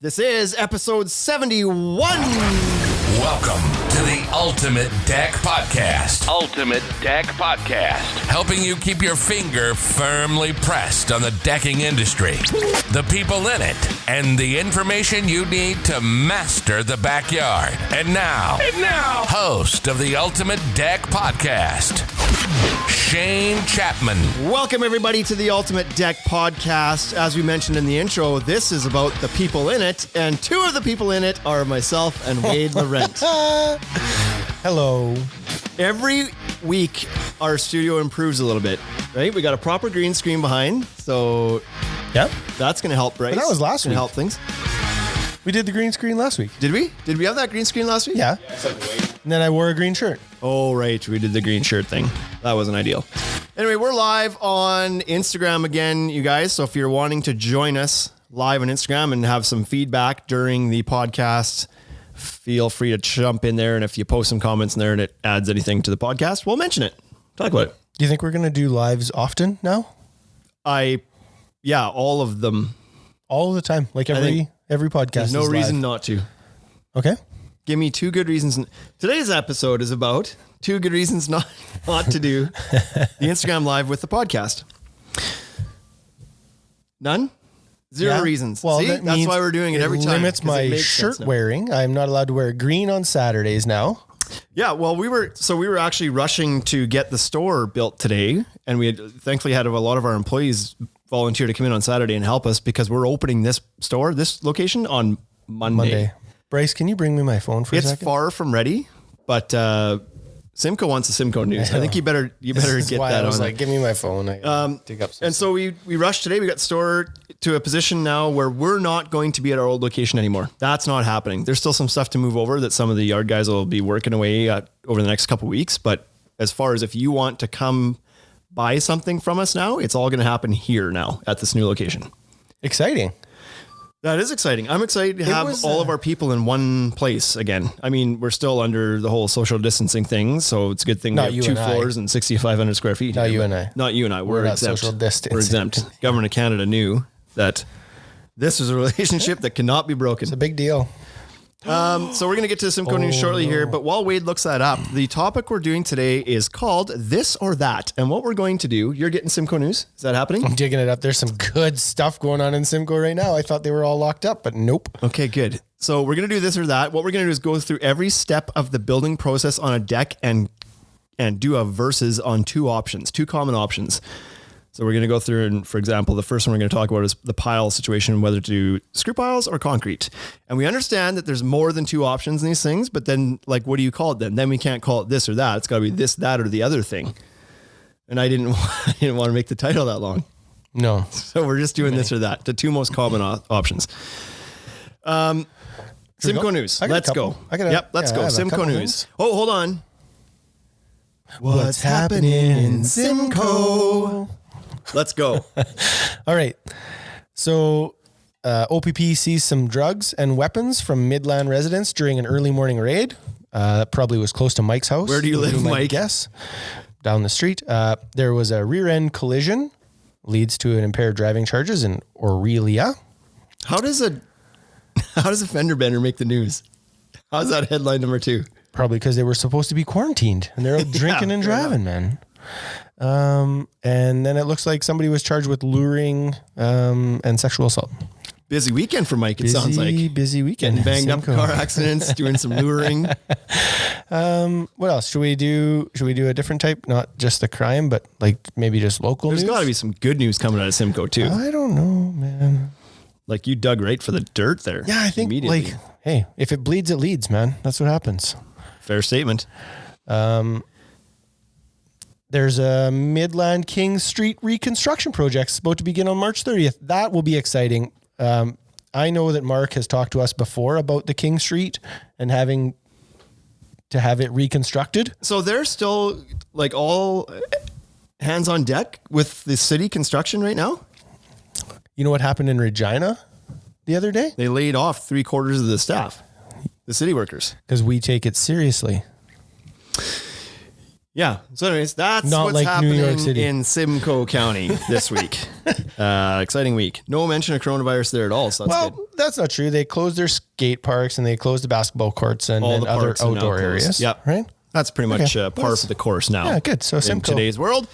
This is episode 71. Welcome to the Ultimate Deck Podcast. Ultimate Deck Podcast. Helping you keep your finger firmly pressed on the decking industry, the people in it, and the information you need to master the backyard. And now, host of the Ultimate Deck Podcast, Shane Chapman. Welcome, everybody, to the Ultimate Deck Podcast. As we mentioned in the intro, this is about the people in it, and two of the people in it are myself and Wade Laurent. Hello. Every week, our studio improves a little bit, right? We got a proper green screen behind, so Yep. that's going to help, Bryce. But that was last Gonna week. help things. We did the green screen last week. Did we? Did we have that green screen last week? Yeah. And then I wore a green shirt. Oh, right. We did the green shirt thing. That wasn't ideal. Anyway, we're live on Instagram again, you guys. So if you're wanting to join us live on Instagram and have some feedback during the podcast, feel free to jump in there. And if you post some comments in there and it adds anything to the podcast, we'll mention it. Talk about it. Do you think we're going to do lives often now? Yeah, all of them. All the time. Like every podcast. There's no is reason live. not to. Okay. Give me two good reasons. Today's episode is about two good reasons not to do the Instagram live with the podcast. None? Zero reasons. Well, See? That's why we're doing it every time. because Limits it my makes shirt sense now. wearing. I'm not allowed to wear green on Saturdays now. Yeah, well, we were actually rushing to get the store built today, and we had thankfully had a lot of our employees volunteer to come in on Saturday and help us because we're opening this location on Monday. Bryce, can you bring me my phone for a It's second? far from ready, but Simcoe wants the Simcoe news. I think you better This get is why that I was on. like, give me my phone. I gotta dig up some And so we rushed today. We got the store to a position now where we're not going to be at our old location anymore. That's not happening. There's still some stuff to move over that some of the yard guys will be working away at over the next couple of weeks. But as far as if you want to come buy something from us now, it's all going to happen here now at this new location. Exciting. That is exciting. I'm excited to have all of our people in one place again. I mean, we're still under the whole social distancing thing, so it's a good thing Not we you have two and I. floors and 6,500 square feet. Not here, you but and I. Not you and I. We're not exempt. social distancing. We're exempt. Government of Canada knew that this was a relationship that cannot be broken. It's a big deal. So we're going to get to the Simcoe news shortly here, but while Wade looks that up, the topic we're doing today is called This or That. And what we're going to do, you're getting Simcoe news. Is that happening? I'm digging it up. There's some good stuff going on in Simcoe right now. I thought they were all locked up, but nope. Okay, good. So we're going to do this or that. What we're going to do is go through every step of the building process on a deck and do a versus on two common options. So we're going to go through, and for example, the first one we're going to talk about is the pile situation, whether to do screw piles or concrete. And we understand that there's more than two options in these things, but then like, what do you call it then? Then we can't call it this or that. It's got to be this, that, or the other thing. And I didn't want to make the title that long. No. So we're just doing this or that, the two most common options. Simcoe news. Let's go. Let's go. Simcoe news. Oh, hold on. What's happening in Simcoe? Let's go. All right. So OPP sees some drugs and weapons from Midland residents during an early morning raid. That probably was close to Mike's house. Where do you live, Mike? Guess. Down the street. There was a rear end collision, leads to an impaired driving charges in Aurelia. How does a fender bender make the news? How's that headline number 2? Probably because they were supposed to be quarantined and they're out drinking and driving, man. And then it looks like somebody was charged with luring and sexual assault. Busy weekend for Mike, it sounds like. Busy weekend. Banged up Simcoe. car accidents, doing some luring. What else? Should we do a different type? Not just the crime, but like maybe just local There's news? got to be some good news coming out of Simcoe too. I don't know, man. Like you dug right for the dirt there. Yeah, I think immediately. like, hey, if it bleeds, it leads, man. That's what happens. Fair statement. There's a Midland King Street reconstruction project supposed to begin on March 30th. That will be exciting. I know that Mark has talked to us before about the King Street and having to have it reconstructed. So they're still like all hands on deck with the city construction right now? You know what happened in Regina the other day? They laid off 3/4 of the staff, the city workers. Because we take it seriously. Yeah. So anyways, that's Not what's like New happening York City. in Simcoe County this week. Exciting week. No mention of coronavirus there at all. So that's good. That's not true. They closed their skate parks and they closed the basketball courts and, All the other parks are now outdoor closed. areas. Yep. Right? That's pretty much Okay. par for the course now. Yeah, good. So in Simcoe. today's world.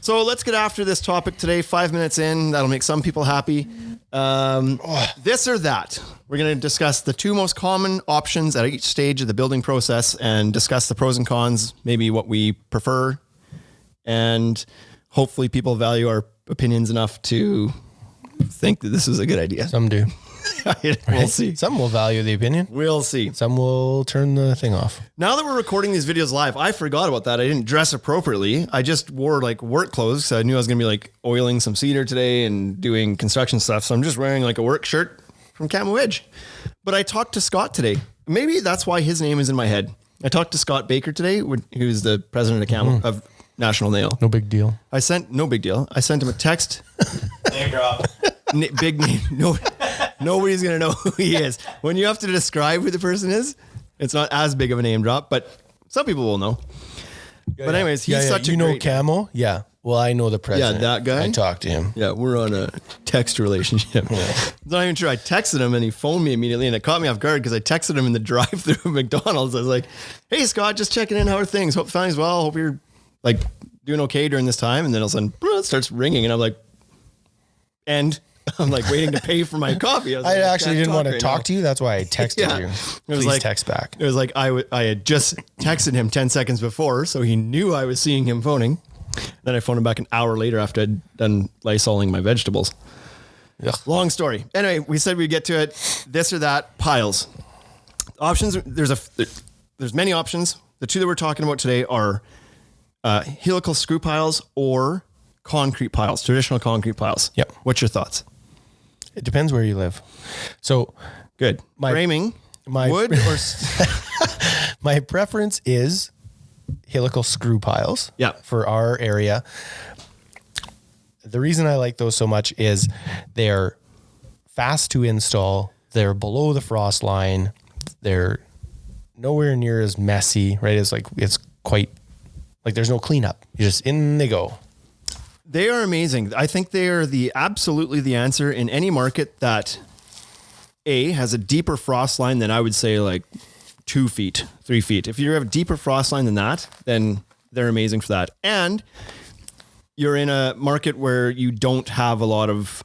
So let's get after this topic today. 5 minutes in, that'll make some people happy. This or that. We're going to discuss the two most common options at each stage of the building process and discuss the pros and cons, maybe what we prefer, and hopefully people value our opinions enough to think that this is a good idea. Some do. We'll see. Some will value the opinion. We'll see. Some will turn the thing off. Now that we're recording these videos live, I forgot about that. I didn't dress appropriately. I just wore like work clothes. So I knew I was going to be like oiling some cedar today and doing construction stuff. So I'm just wearing like a work shirt from Camo Edge. But I talked to Scott today. Maybe that's why his name is in my head. I talked to Scott Baker today, who's the president of Camo of National Nail. No big deal. No big deal. I sent him a text. Name drop. Big name. No, nobody's going to know who he is. When you have to describe who the person is, it's not as big of a name drop, but some people will know. But anyways, he's such a great... Camo? Yeah. Well, I know the president. that guy? I talked to him. Yeah, we're on a text relationship. It's not even true. I texted him and he phoned me immediately and it caught me off guard because I texted him in the drive-thru of McDonald's. I was like, hey, Scott, just checking in. How are things? Hope family's well. Hope you're like doing okay during this time. And then all of a sudden, it starts ringing and I'm like, I'm like waiting to pay for my coffee. I actually didn't want to talk to you. That's why I texted you. It was Please like, text back. It was like I had just texted him 10 seconds before, so he knew I was seeing him phoning. Then I phoned him back an hour later after I'd done lysoling my vegetables. Ugh. Long story. Anyway, we said we'd get to it. This or that, piles. Options, there's many options. The two that we're talking about today are helical screw piles or concrete piles, traditional concrete piles. Yep. What's your thoughts? It depends where you live. So Good. Framing, wood or... my preference is helical screw piles. Yeah. For our area. The reason I like those so much is they're fast to install. They're below the frost line. They're nowhere near as messy, right? It's quite like there's no cleanup. You just in they go. They are amazing. I think they are absolutely the answer in any market that has a deeper frost line than I would say like 2 feet, 3 feet. If you have a deeper frost line than that, then they're amazing for that. And you're in a market where you don't have a lot of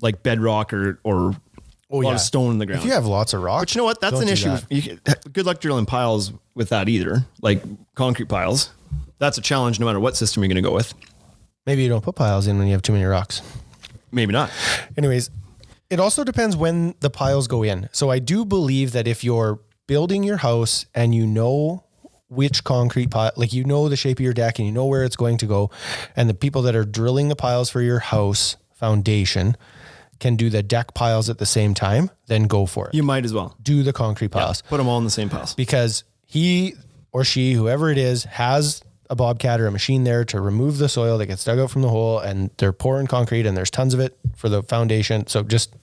like bedrock or a lot of stone in the ground. If you have lots of rock, but you know what? That's an issue. Good luck drilling piles with that either, like concrete piles. That's a challenge no matter what system you're going to go with. Maybe you don't put piles in when you have too many rocks. Maybe not. Anyways, it also depends when the piles go in. So I do believe that if you're building your house and you know which concrete pile, like you know the shape of your deck and you know where it's going to go, and the people that are drilling the piles for your house foundation can do the deck piles at the same time, then go for it. You might as well. Do the concrete piles. Put them all in the same piles. Because he or she, whoever it is, has a bobcat or a machine there to remove the soil that gets dug out from the hole, and they're pouring concrete and there's tons of it for the foundation. So just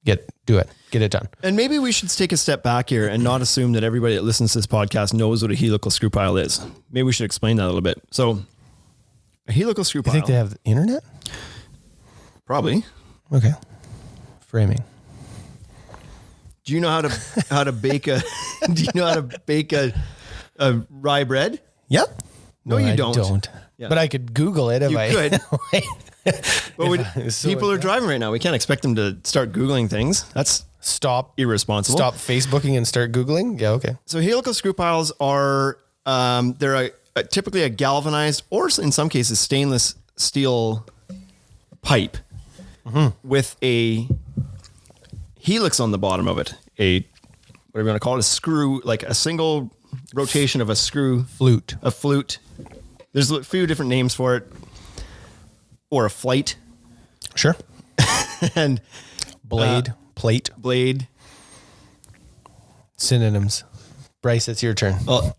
do it, get it done. And maybe we should take a step back here and not assume that everybody that listens to this podcast knows what a helical screw pile is. Maybe we should explain that a little bit. So a helical screw pile. You think they have the internet? Probably. Okay. Framing. Do you know how to bake a rye bread? Yep. No, you don't. I don't. Yeah. But I could Google it if You I could. But people are driving right now. We can't expect them to start Googling things. That's stop irresponsible. Stop Facebooking and start Googling. Yeah. Okay. So helical screw piles are, they're typically a galvanized or in some cases stainless steel pipe with a helix on the bottom of it. Whatever you want to call it, a screw, like a single rotation of a screw. A flute. There's a few different names for it. Or a flight. Sure. And blade, plate. Blade. Synonyms. Bryce, it's your turn. Oh.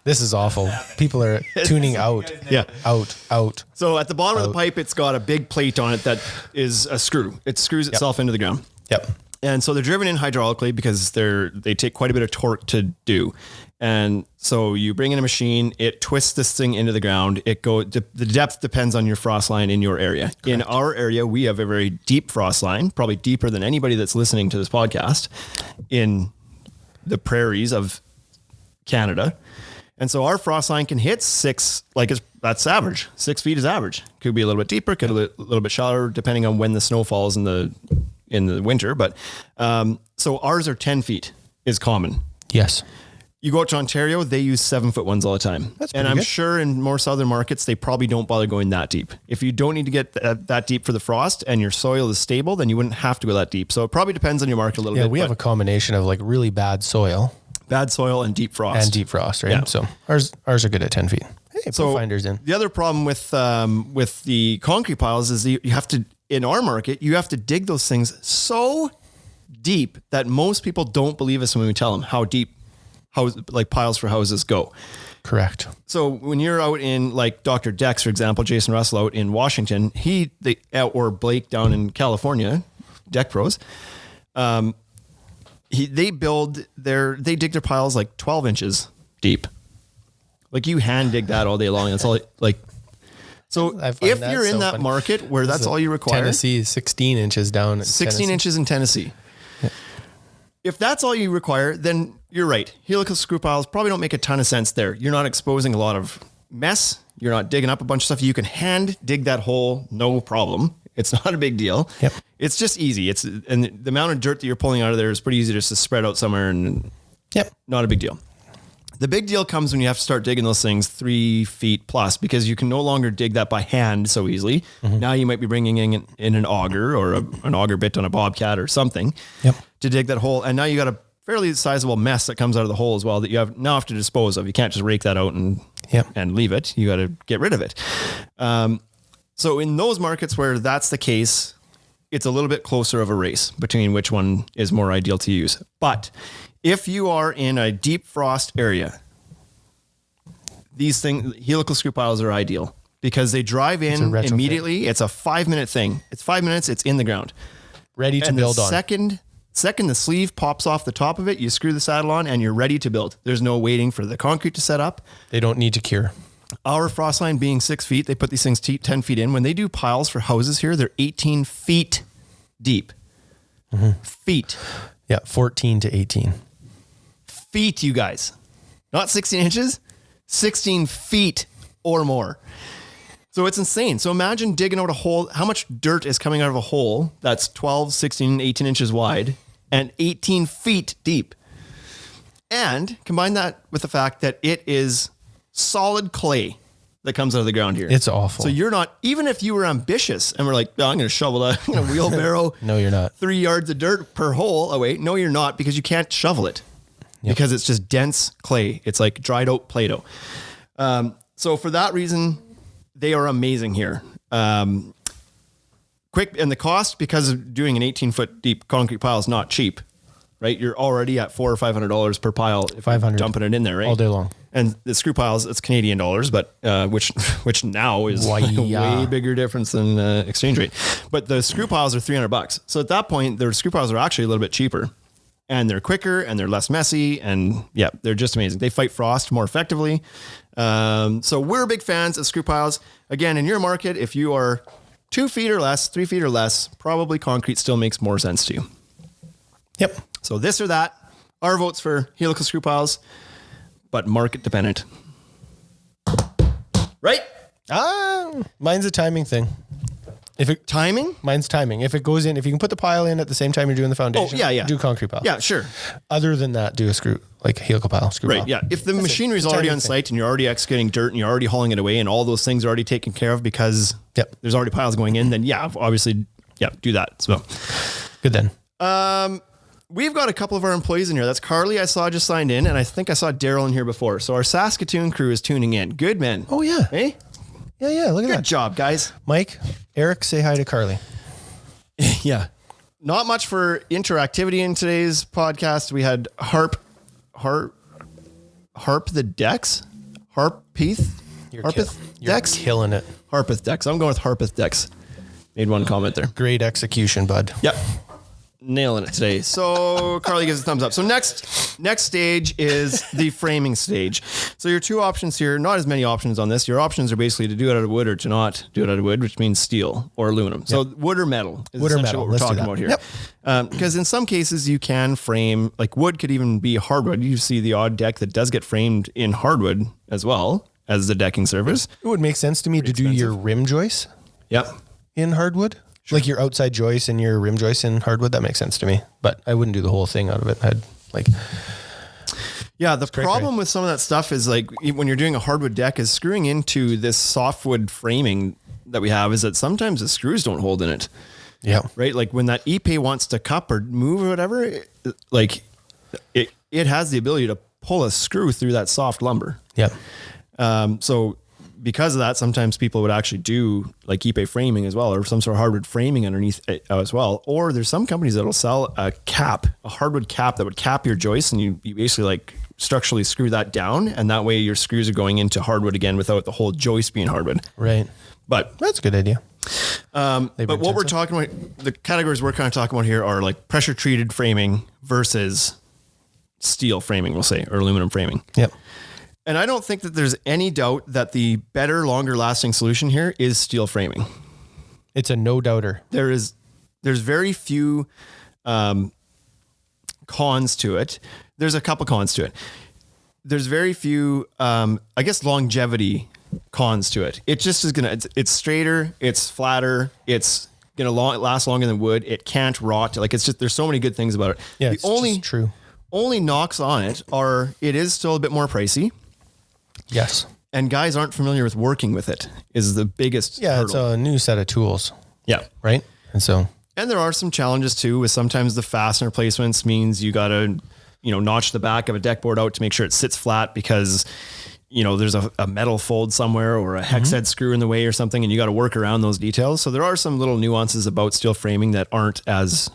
This is awful. People are tuning out. Yeah. Out. So at the bottom of the pipe, it's got a big plate on it that is a screw. It screws itself into the ground. Yep. And so they're driven in hydraulically because they take quite a bit of torque to do. And so you bring in a machine, it twists this thing into the ground. The depth depends on your frost line in your area. Correct. In our area, we have a very deep frost line, probably deeper than anybody that's listening to this podcast in the prairies of Canada. And so our frost line can hit 6, that's average. 6 feet is average. Could be a little bit deeper, could be a little bit shallower, depending on when the snow falls in the winter. But so ours are 10 feet is common. Yes. You go out to Ontario, they use 7-foot ones all the time. And I'm sure in more southern markets, they probably don't bother going that deep. If you don't need to get that deep for the frost and your soil is stable, then you wouldn't have to go that deep. So it probably depends on your market a little bit. Yeah, we have a combination of like really bad soil. Bad soil and deep frost. Right? Yeah. So ours are good at 10 feet. Hey, so finders in. The other problem with the concrete piles is you have to, in our market, you have to dig those things so deep that most people don't believe us when we tell them how deep piles for houses go. Correct. So when you're out in like Dr. Dex, for example, Jason Russell out in Washington, or Blake down in California, Deck Pros, they dig their piles like 12 inches deep. Like you hand dig that all day long. That's all so if you're in that market where that's all you require. Tennessee is 16 inches down. 16 inches in Tennessee. Yeah. If that's all you require, then you're right. Helical screw piles probably don't make a ton of sense there. You're not exposing a lot of mess. You're not digging up a bunch of stuff. You can hand dig that hole, no problem. It's not a big deal. Yep. It's just easy. And the amount of dirt that you're pulling out of there is pretty easy just to spread out somewhere and not a big deal. The big deal comes when you have to start digging those things 3 feet plus, because you can no longer dig that by hand so easily. Mm-hmm. Now you might be bringing in an auger or an auger bit on a bobcat or something to dig that hole. And now you got a fairly sizable mess that comes out of the hole as well that you have to dispose of. You can't just rake that out and leave it. You got to get rid of it. So in those markets where that's the case, it's a little bit closer of a race between which one is more ideal to use. But if you are in a deep frost area, helical screw piles are ideal because they drive in immediately. It's a 5-minute thing. It's 5 minutes. It's in the ground. Ready to build on. Second the sleeve pops off the top of it, you screw the saddle on and you're ready to build. There's no waiting for the concrete to set up. They don't need to cure. Our frost line being 6 feet, they put these things 10 feet in. When they do piles for houses here, they're 18 feet deep. Mm-hmm. Feet. Yeah, 14 to 18. Feet, you guys. Not 16 inches, 16 feet or more. So it's insane. So imagine digging out a hole. How much dirt is coming out of a hole that's 12, 16, 18 inches wide and 18 feet deep? And combine that with the fact that it is solid clay that comes out of the ground here. It's awful. So you're not, even if you were ambitious and were like, oh, I'm going to shovel that, I'm going to wheelbarrow. No, you're not. 3 yards of dirt per hole away. No, you're not, because you can't shovel it because it's just dense clay. It's like dried out Play-Doh. So for that reason, they are amazing here. Quick, and the cost, because of doing an 18-foot deep concrete pile, is not cheap, right? You're already at $400 or $500 per pile if you're dumping it in there, right? All day long. And the screw piles, it's Canadian dollars, but which now is way bigger difference than exchange rate. But the screw piles are $300. So at that point, the screw piles are actually a little bit cheaper, and they're quicker and they're less messy, and they're just amazing. They fight frost more effectively. So we're big fans of screw piles. Again, in your market, if you are 2 feet or less, 3 feet or less, probably concrete still makes more sense to you. Yep. So this or that. Our votes for helical screw piles, but market dependent. Right? Mine's a timing thing. Timing? Mine's timing. If it goes in, if you can put the pile in at the same time you're doing the foundation, do concrete pile. Yeah, sure. Other than that, do a screw, like a helical pile, screw pile. Yeah. If the machinery is already on site and you're already excavating dirt and you're already hauling it away and all those things are already taken care of because there's already piles going in, then obviously, do that. So good then. We've got a couple of our employees in here. That's Carly, I saw just signed in, and I think I saw Daryl in here before. So our Saskatoon crew is tuning in. Good, man. Oh, yeah. Hey? Yeah, look at that. Good job, guys. Mike, Eric, say hi to Carly. Yeah. Not much for interactivity in today's podcast. We had Harp the Dex? Harpeth? Harpeth Dex? You're killing it. Harpeth Dex. I'm going with Harpeth Dex. Made one comment there. Great execution, bud. Yep. nailing it today. So Carly gives a thumbs up. So next stage is the framing stage. So your two options here, not as many options on this. Your options are basically to do it out of wood or to not do it out of wood, which means steel or aluminum. So wood or metal is essentially what we're talking about here. Because in some cases you can frame, like wood could even be hardwood. You see the odd deck that does get framed in hardwood as well as the decking surface. It would make sense to me to do your rim joists in hardwood. Sure. Like your outside joist and your rim joist in hardwood, that makes sense to me. But I wouldn't do the whole thing out of it. The problem with some of that stuff is like when you're doing a hardwood deck is screwing into this softwood framing that we have is that sometimes the screws don't hold in it. Yeah. Right. Like when that Ipe wants to cup or move or whatever, it has the ability to pull a screw through that soft lumber. Yeah. So because of that, sometimes people would actually do like Ipe framing as well, or some sort of hardwood framing underneath it as well. Or there's some companies that'll sell a hardwood cap that would cap your joist, and you basically like structurally screw that down, and that way your screws are going into hardwood again without the whole joist being hardwood. Right. But that's a good idea. But what we're talking about, the categories we're kind of talking about here are like pressure treated framing versus steel framing, we'll say, or aluminum framing. Yep. And I don't think that there's any doubt that the better, longer lasting solution here is steel framing. It's a no doubter. There's very few cons to it. There's a couple cons to it. There's very few, I guess, longevity cons to it. It just is it's straighter, it's flatter, it's gonna last longer than wood. It can't rot. Like it's just, there's so many good things about it. Yeah, it's just true. Only knocks on it are it is still a bit more pricey. Yes. And guys aren't familiar with working with it is the biggest hurdle. It's a new set of tools. Yeah. Right. And there are some challenges too, with sometimes the fastener placements means you got to, notch the back of a deck board out to make sure it sits flat because, there's a metal fold somewhere or a hex head screw in the way or something, and you got to work around those details. So there are some little nuances about steel framing that aren't as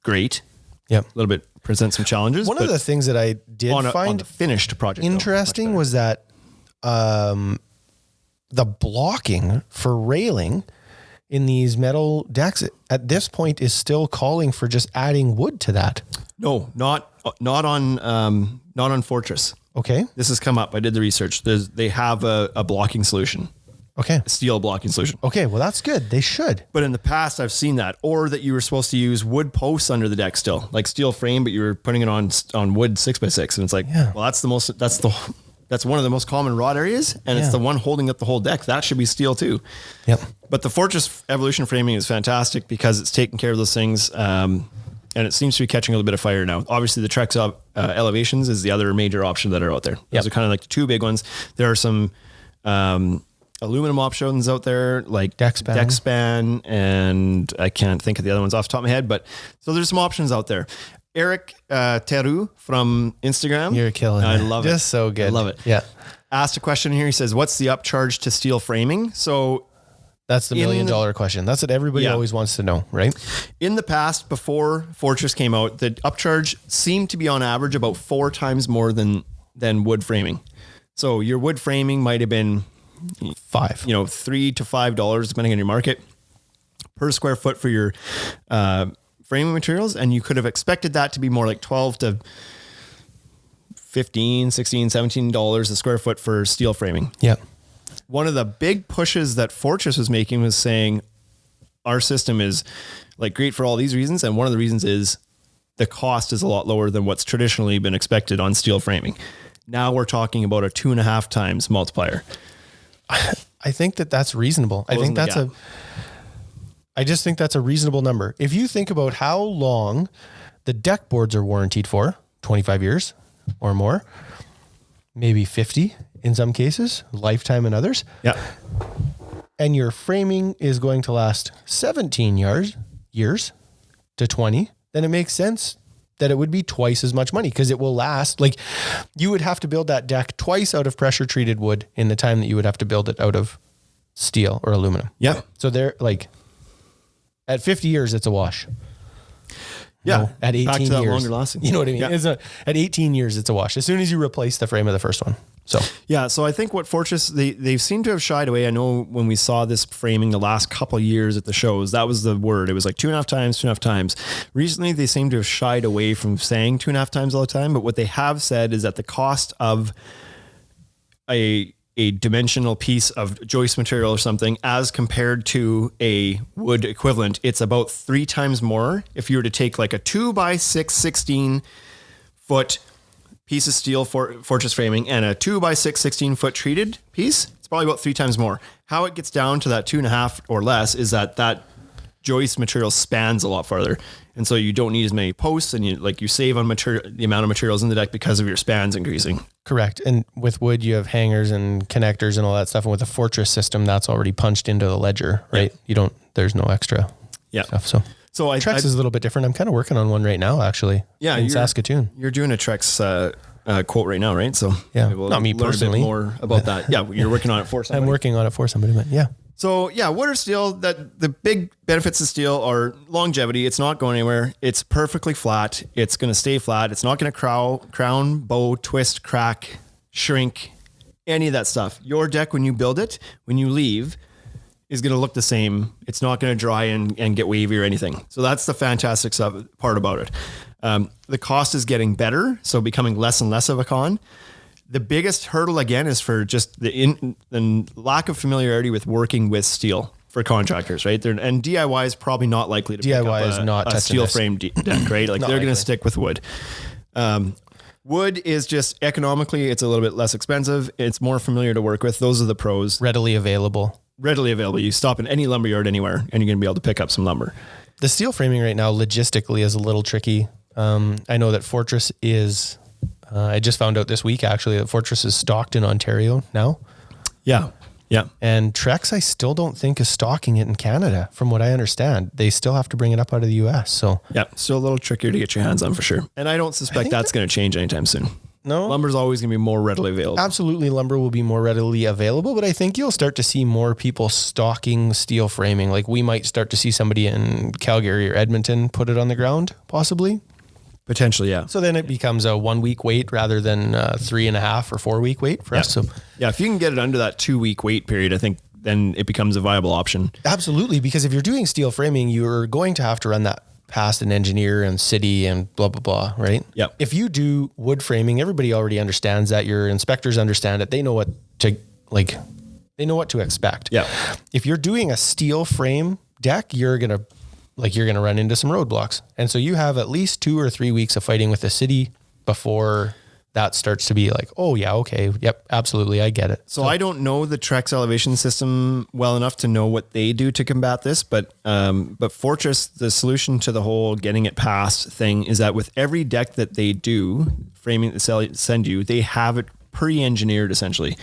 great. Yep. A little bit present some challenges. One of the things that I did find a finished project interesting was that the blocking for railing in these metal decks at this point is still calling for just adding wood to that. No, not on Fortress. Okay. This has come up. I did the research. They have a blocking solution. Okay. A steel blocking solution. Okay. Well, that's good. They should. But in the past, I've seen that, or that you were supposed to use wood posts under the deck still, like steel frame, but you were putting it on wood 6x6. And it's like, well, that's one of the most common rot areas. And it's the one holding up the whole deck. That should be steel too. Yep. But the Fortress Evolution framing is fantastic because it's taking care of those things. And it seems to be catching a little bit of fire now. Obviously, the Trex Elevations is the other major option that are out there. Those are kind of like the two big ones. There are some aluminum options out there, like Dexpan, and I can't think of the other ones off the top of my head. But so there's some options out there. Eric Teru from Instagram. You're killing it. I love it. Just so good. I love it. Yeah. Asked a question here. He says, what's the upcharge to steel framing? So that's the $1 million question. That's what everybody always wants to know, right? In the past, before Fortress came out, the upcharge seemed to be on average about 4 times more than wood framing. So your wood framing might have been $3 to $5, depending on your market, per square foot for your framing materials. And you could have expected that to be more like $12 to $15, $16, $17 a square foot for steel framing. Yeah. One of the big pushes that Fortress was making was saying our system is like great for all these reasons. And one of the reasons is the cost is a lot lower than what's traditionally been expected on steel framing. Now we're talking about a 2.5 times multiplier. I think that's reasonable. I just think that's a reasonable number. If you think about how long the deck boards are warranted for, 25 years or more, maybe 50 in some cases, lifetime in others. Yeah. And your framing is going to last 17 years to 20, then it makes sense that it would be twice as much money because it will last. Like you would have to build that deck twice out of pressure treated wood in the time that you would have to build it out of steel or aluminum. Yeah. So they're like at 50 years, it's a wash. Yeah. At 18 back to that years, longer lasting. You know what I mean? Yeah. At 18 years, it's a wash. As soon as you replace the frame of the first one. So yeah, so I think what Fortress, they seem to have shied away. I know when we saw this framing the last couple of years at the shows, that was the word. It was like 2.5 times. Recently, they seem to have shied away from saying 2.5 times all the time. But what they have said is that the cost of a dimensional piece of joist material or something as compared to a wood equivalent, it's about 3 times more. If you were to take like a 2x6 16 foot piece of steel for Fortress framing and a 2x6 16 foot treated piece, it's probably about 3 times more. How it gets down to that 2.5 or less is that joist material spans a lot farther. And so you don't need as many posts, and you save on the amount of materials in the deck because of your spans increasing. correct. And with wood, you have hangers and connectors and all that stuff. And with a Fortress system, that's already punched into the ledger, right? Yeah. There's no extra stuff. So Trex is a little bit different. I'm kind of working on one right now, actually. Yeah, in Saskatoon. You're doing a Trex quote right now, right? So yeah, we'll not me learn personally. a bit more about that. Yeah, you're working on it for somebody. I'm working on it for somebody, but yeah. So yeah, wood or steel, that the big benefits of steel are longevity. It's not going anywhere. It's perfectly flat. It's going to stay flat. It's not going to crown, bow, twist, crack, shrink, any of that stuff. Your deck, when you build it, when you leave, is going to look the same. It's not going to dry and get wavy or anything. So that's the fantastic part about it. The cost is getting better, so becoming less and less of a con. The biggest hurdle, again, is for just the lack of familiarity with working with steel for contractors, right? And DIY is probably not likely to DIY pick up is not a steel frame deck, right? Like they're going to stick with wood. Wood is just economically, it's a little bit less expensive. It's more familiar to work with. Those are the pros. Readily available. You stop in any lumberyard anywhere and you're going to be able to pick up some lumber. The steel framing right now logistically is a little tricky. I know that Fortress is, I just found out this week actually that Fortress is stocked in Ontario now. Yeah. Yeah. And Trex, I still don't think is stocking it in Canada from what I understand. They still have to bring it up out of the US. So yeah, still a little trickier to get your hands on for sure. And I don't suspect that's going to change anytime soon. No, lumber's always going to be more readily available. Absolutely. Lumber will be more readily available, but I think you'll start to see more people stocking steel framing. Like we might start to see somebody in Calgary or Edmonton put it on the ground, possibly. Potentially, yeah. So then it becomes a 1 week wait rather than 3.5 or 4 week wait for us. So yeah, if you can get it under that 2 week wait period, I think then it becomes a viable option. Absolutely, because if you're doing steel framing, you're going to have to run that past an engineer and city and blah, blah, blah, right? Yeah. If you do wood framing, everybody already understands that. Your inspectors understand it. They know what to expect. Yeah. If you're doing a steel frame deck, you're going to run into some roadblocks. And so you have at least 2 or 3 weeks of fighting with the city before that starts to be like, oh yeah, okay. Yep. Absolutely. I get it. So I don't know the Trex elevation system well enough to know what they do to combat this, but Fortress, the solution to the whole getting it passed thing is that with every deck that they do framing that send you, they have it pre-engineered essentially.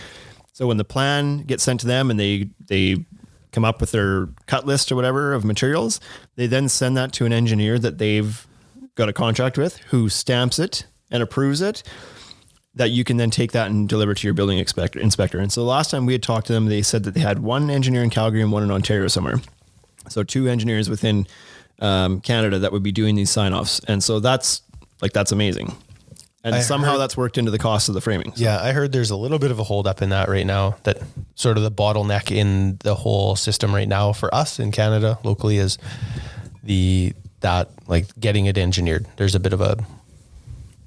So when the plan gets sent to them and they come up with their cut list or whatever of materials, they then send that to an engineer that they've got a contract with who stamps it and approves it, that you can then take that and deliver to your building inspector. And so the last time we had talked to them, they said that they had one engineer in Calgary and one in Ontario somewhere. So 2 engineers within Canada that would be doing these sign-offs. And so that's amazing. And somehow that's worked into the cost of the framing. So. Yeah, I heard there's a little bit of a holdup in that right now, that sort of the bottleneck in the whole system right now for us in Canada locally is getting it engineered. There's a bit of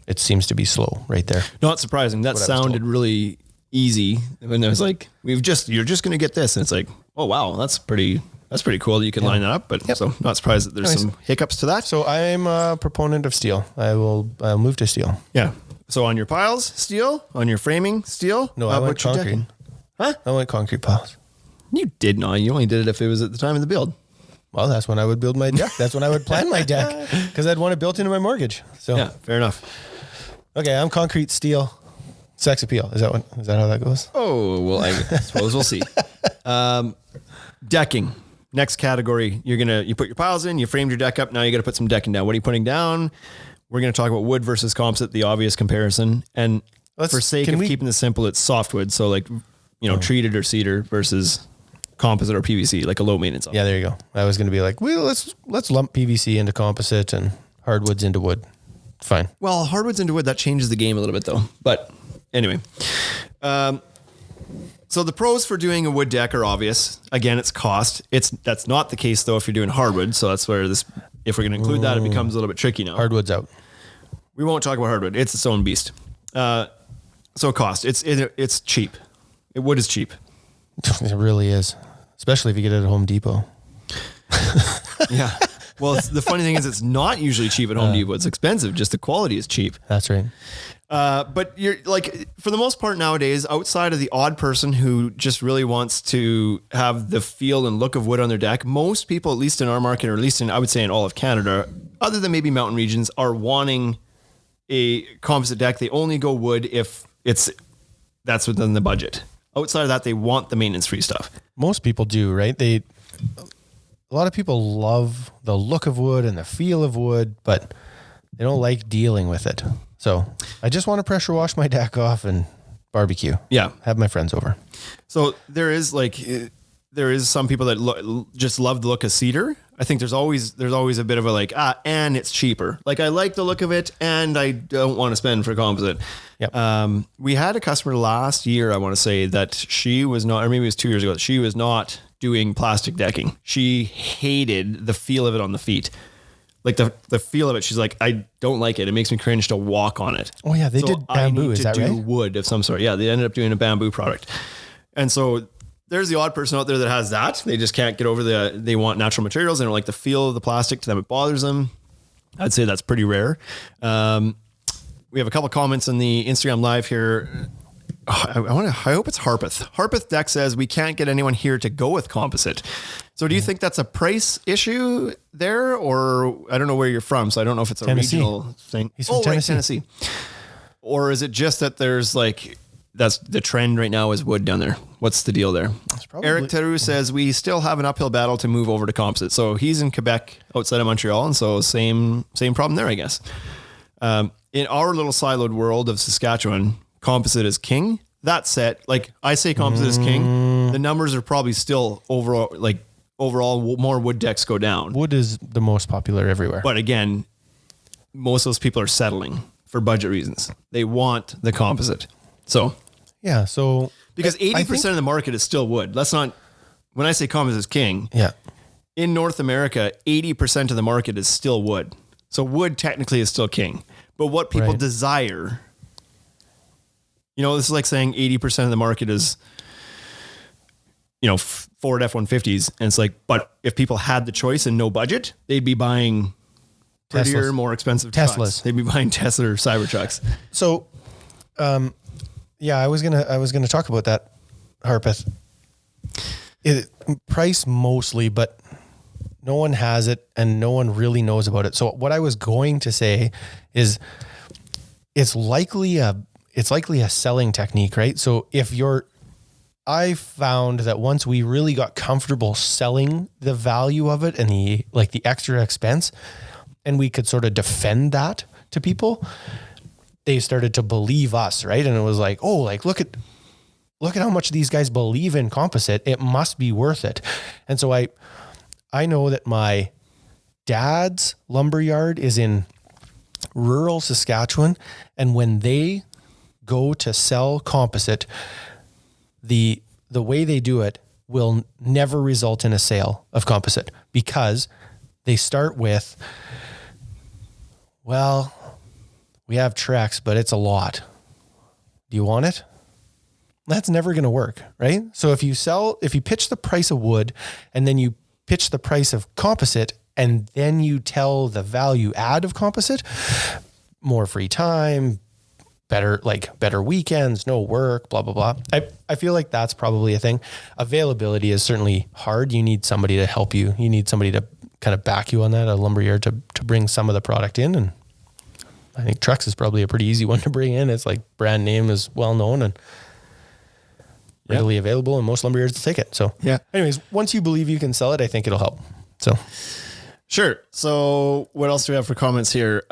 it seems to be slow right there. Not surprising. That sounded really easy when I was like, you're just going to get this. And it's like, oh wow, that's pretty cool that you can line that up. But so not surprised that there's some hiccups to that. So I'm a proponent of steel. I'll move to steel. Yeah. So on your piles, steel. On your framing, steel. No, I went concrete. Huh? I went concrete piles. You did not. You only did it if it was at the time of the build. Well, that's when I would build my deck. That's when I would plan my deck because I'd want it built into my mortgage. So yeah, fair enough. Okay, I'm concrete, steel, sex appeal. Is that how that goes? Oh, well, I suppose we'll see. Decking. Next category. You put your piles in, you framed your deck up. Now you got to put some decking down. What are you putting down? We're going to talk about wood versus composite, the obvious comparison. And for sake of keeping this simple, it's softwood. So treated or cedar versus composite or PVC, like a low maintenance. Yeah, there you go. I was going to be like, well, let's lump PVC into composite and hardwoods into wood. Fine. Well, hardwoods into wood, that changes the game a little bit though. But anyway, So the pros for doing a wood deck are obvious. Again, it's cost. That's not the case though if you're doing hardwood. So that's where this, if we're going to include that, it becomes a little bit tricky now. Hardwood's out. We won't talk about hardwood. It's its own beast. So cost. It's cheap. Wood is cheap. It really is, especially if you get it at Home Depot. Yeah. Well, the funny thing is, it's not usually cheap at Home Depot. It's expensive. Just the quality is cheap. That's right. But you're like, for the most part nowadays, outside of the odd person who just really wants to have the feel and look of wood on their deck, most people, at least in our market, or at least I would say in all of Canada, other than maybe mountain regions, are wanting a composite deck. They only go wood if that's within the budget. Outside of that, they want the maintenance-free stuff. Most people do, right? A lot of people love the look of wood and the feel of wood, but they don't like dealing with it. So I just want to pressure wash my deck off and barbecue. Yeah. Have my friends over. So there is some people that just love the look of cedar. I think there's always a bit of a and it's cheaper. Like I like the look of it and I don't want to spend for composite. Yep. We had a customer last year, I want to say, that she was not, or maybe it was 2 years ago, she was not doing plastic decking. She hated the feel of it on the feet. Like the feel of it, she's like, I don't like it. It makes me cringe to walk on it. Oh yeah, they did bamboo. Is that right? Wood of some sort. Yeah, they ended up doing a bamboo product. And so there's the odd person out there that has that. They just can't get over they want natural materials. They don't like the feel of the plastic. To them, it bothers them. I'd say that's pretty rare. We have a couple comments on the Instagram live here. I hope it's Harpeth. Harpeth Deck says we can't get anyone here to go with composite. So do you think that's a price issue there, or I don't know where you're from, so I don't know if it's a regional thing. He's from Tennessee. Right, Tennessee. Or is it just that there's that's the trend right now is wood down there? What's the deal there? Eric Theroux says we still have an uphill battle to move over to composite. So he's in Quebec outside of Montreal, and so same problem there, I guess. In our little siloed world of Saskatchewan, composite is king. That said, I say composite is king, the numbers are probably still overall more wood decks go down. Wood is the most popular everywhere. But again, most of those people are settling for budget reasons. They want the composite. So yeah, because 80% of the market is still wood. When I say composite is king, yeah, in North America, 80% of the market is still wood. So wood technically is still king. But what people desire, this is like saying 80% of the market is, Ford F-150s. And it's like, but if people had the choice and no budget, they'd be buying prettier, more expensive Teslas. trucks. They'd be buying Tesla or Cybertrucks. So, I was gonna talk about that, Harpeth. Price mostly, but no one has it and no one really knows about it. So what I was going to say is it's likely a selling technique, right? So I found that once we really got comfortable selling the value of it and the extra expense, and we could sort of defend that to people, they started to believe us, right? And it was like, oh, look at how much these guys believe in composite. It must be worth it. And so I know that my dad's lumberyard is in rural Saskatchewan, and when they go to sell composite, the way they do it will never result in a sale of composite, because they start with, well, we have Trex, but it's a lot. Do you want it? That's never going to work, right? So if you pitch the price of wood and then you pitch the price of composite and then you tell the value add of composite, more free time, better weekends, no work, blah, blah, blah. I feel like that's probably a thing. Availability is certainly hard. You need somebody to help you. You need somebody to kind of back you on that, a lumberyard to bring some of the product in. And I think Trex is probably a pretty easy one to bring in. It's brand name is well known and readily available, and most lumberyards will take it. So anyways, once you believe you can sell it, I think it'll help. So sure. So what else do we have for comments here?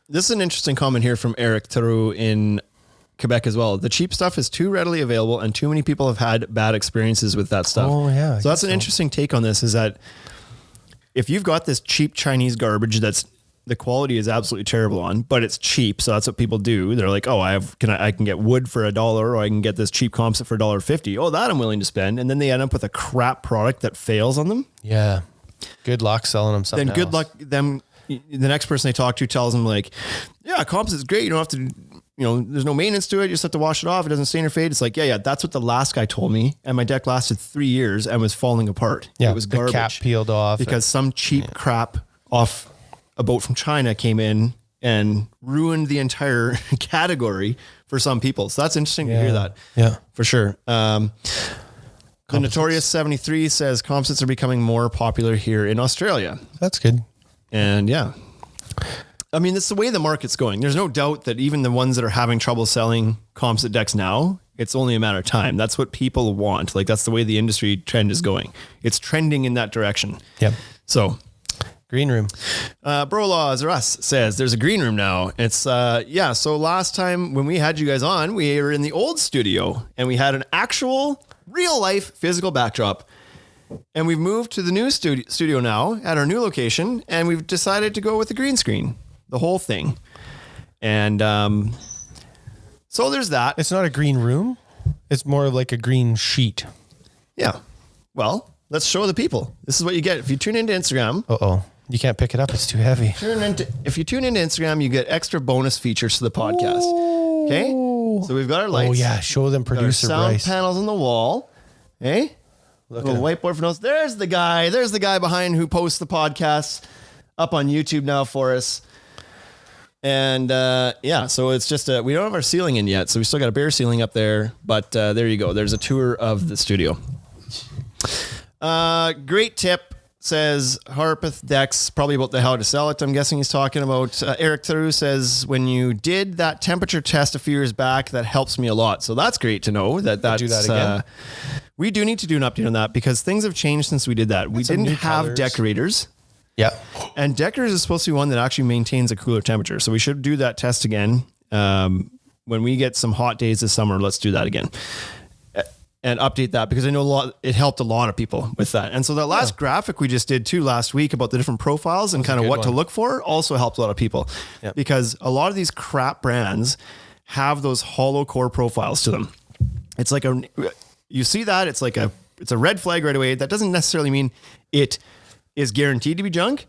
This is an interesting comment here from Eric Theroux in Quebec as well. The cheap stuff is too readily available and too many people have had bad experiences with that stuff. Oh yeah. So that's an interesting take on this, is that if you've got this cheap Chinese garbage that's the quality is absolutely terrible on, but it's cheap. So that's what people do. They're like, oh, I can get wood for $1, or I can get this cheap composite for $1.50. Oh, that I'm willing to spend. And then they end up with a crap product that fails on them. Yeah. Good luck selling them something Then good luck them. The next person they talk to tells them like, yeah, composite's great. You don't have to, there's no maintenance to it. You just have to wash it off. It doesn't stain or fade. It's like, yeah, that's what the last guy told me. And my deck lasted 3 years and was falling apart. Yeah. It was garbage. The cap peeled off. Because some cheap crap off a boat from China came in and ruined the entire category for some people. So that's interesting to hear that. Yeah, for sure. The Notorious 73 says composites are becoming more popular here in Australia. That's good. And yeah, I mean, it's the way the market's going. There's no doubt that even the ones that are having trouble selling composite decks now, it's only a matter of time. That's what people want. Like that's the way the industry trend is going. It's trending in that direction. Yep. So green room. Bro Laws or Us says there's a green room now. It's so last time when we had you guys on, we were in the old studio and we had an actual real life physical backdrop. And we've moved to the new studio now at our new location, and we've decided to go with the green screen, the whole thing. And so there's that. It's not a green room. It's more like a green sheet. Yeah. Well, let's show the people. This is what you get if you tune into Instagram. Uh-oh. You can't pick it up. It's too heavy. If you tune into Instagram, you get extra bonus features to the podcast. Okay? So we've got our lights. Oh, yeah. Show them producer sound Bryce. panels on the wall. Hey? Little whiteboard for notes. There's the guy. There's the guy behind who posts the podcasts up on YouTube now for us. And so it's just we don't have our ceiling in yet, so we still got a bare ceiling up there. But there you go. There's a tour of the studio. Great tip. Says Harpeth Decks, probably about the how to sell it. I'm guessing he's talking about. Eric Theroux says, when you did that temperature test a few years back, that helps me a lot. So that's great to know that that's. Do that again. We do need to do an update on that because things have changed since we did that. We didn't have decorators. Yeah. And decorators is supposed to be one that actually maintains a cooler temperature. So we should do that test again. When we get some hot days this summer, let's do that again. And update that because I know it helped a lot of people with that. And so that last graphic we just did too last week about the different profiles and kind of what to look for also helped a lot of people because a lot of these crap brands have those hollow core profiles to them. It's like you see that it's a red flag right away. That doesn't necessarily mean it is guaranteed to be junk.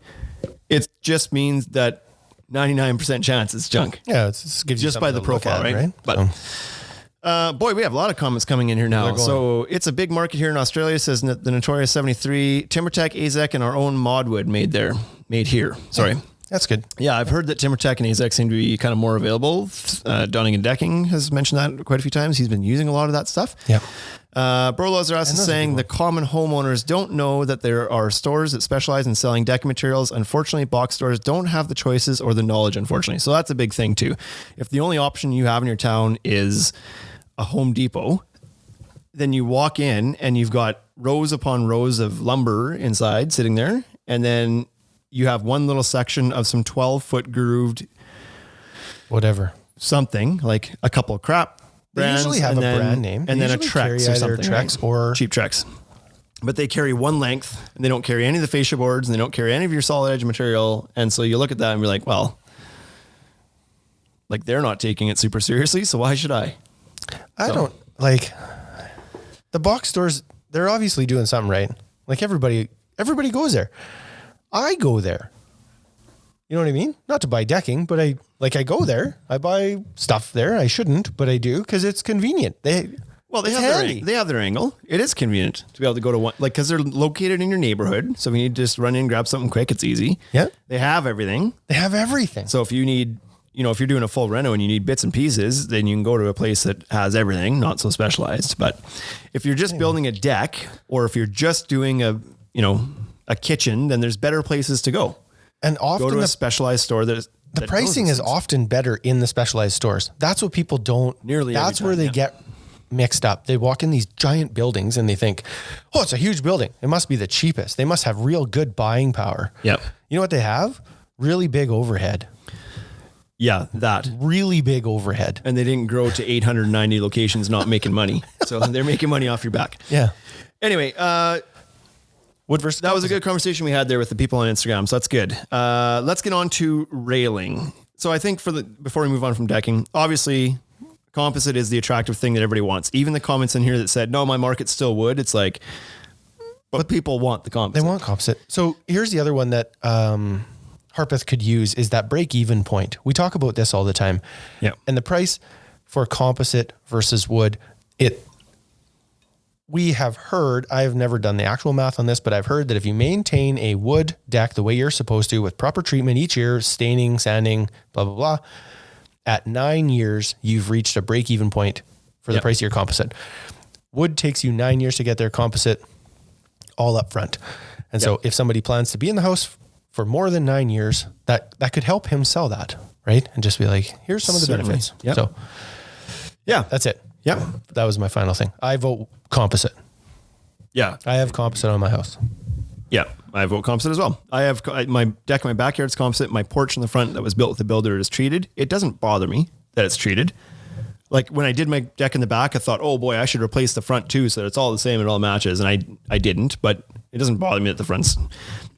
It just means that 99% chance it's junk. Yeah. It gives you just by the profile, right? But boy, we have a lot of comments coming in here now. So it's a big market here in Australia, says the Notorious 73. TimberTech, AZEK, and our own Modwood made here. Sorry. That's good. Yeah, I've heard that TimberTech and AZEK seem to be kind of more available. Donning and Decking has mentioned that quite a few times. He's been using a lot of that stuff. Yeah. Bro Lazarus is saying the common homeowners don't know that there are stores that specialize in selling decking materials. Unfortunately, box stores don't have the choices or the knowledge, unfortunately. So that's a big thing too. If the only option you have in your town is a Home Depot, then you walk in and you've got rows upon rows of lumber inside sitting there. And then you have one little section of some 12-foot grooved whatever, something like a couple of crap brands. They usually have a brand name. And then a Trex or something. Trex or cheap Trex. But they carry one length and they don't carry any of the fascia boards and they don't carry any of your solid edge material. And so you look at that and be like, well, like they're not taking it super seriously. So why should I? I don't like the box stores. They're obviously doing something right. Like everybody goes there. I go there. You know what I mean? Not to buy decking, but I go there. I buy stuff there. I shouldn't, but I do because it's convenient. They have their angle. It is convenient to be able to go to one, like, because they're located in your neighborhood. So if you need to just run in, grab something quick, it's easy. Yeah. They have everything. So if you need, if you're doing a full reno and you need bits and pieces, then you can go to a place that has everything, not so specialized. But if you're just building a deck or if you're just doing a kitchen, then there's better places to go. And often go to a specialized store the pricing is often better in the specialized stores. That's what people don't nearly. That's where they get mixed up. They walk in these giant buildings and they think, oh, it's a huge building. It must be the cheapest. They must have real good buying power. Yep. You know what they have? Really big overhead. Yeah, that. Really big overhead. And they didn't grow to 890 locations not making money. So they're making money off your back. Yeah. Anyway, Wood versus That was a good conversation we had there with the people on Instagram. So that's good. Let's get on to railing. So I think before we move on from decking, obviously composite is the attractive thing that everybody wants. Even the comments in here that said, no, my market's still wood. It's like, but people want the composite. They want composite. So here's the other one that Harpeth could use is that break-even point. We talk about this all the time. Yeah. And the price for composite versus wood, we have heard, I have never done the actual math on this, but I've heard that if you maintain a wood deck the way you're supposed to with proper treatment each year, staining, sanding, blah, blah, blah, at 9 years, you've reached a break-even point for the price of your composite. Wood takes you 9 years to get their composite all up front. And so if somebody plans to be in the house for more than 9 years, that could help him sell that, right? And just be like, here's some of the benefits. Yep. So that's it. Yeah. That was my final thing. I vote composite. Yeah. I have composite on my house. Yeah. I vote composite as well. I have my deck in my backyard's composite. My porch in the front that was built with the builder is treated. It doesn't bother me that it's treated. Like when I did my deck in the back, I thought, oh boy, I should replace the front too so that it's all the same and it all matches. And I didn't, but it doesn't bother me that the front's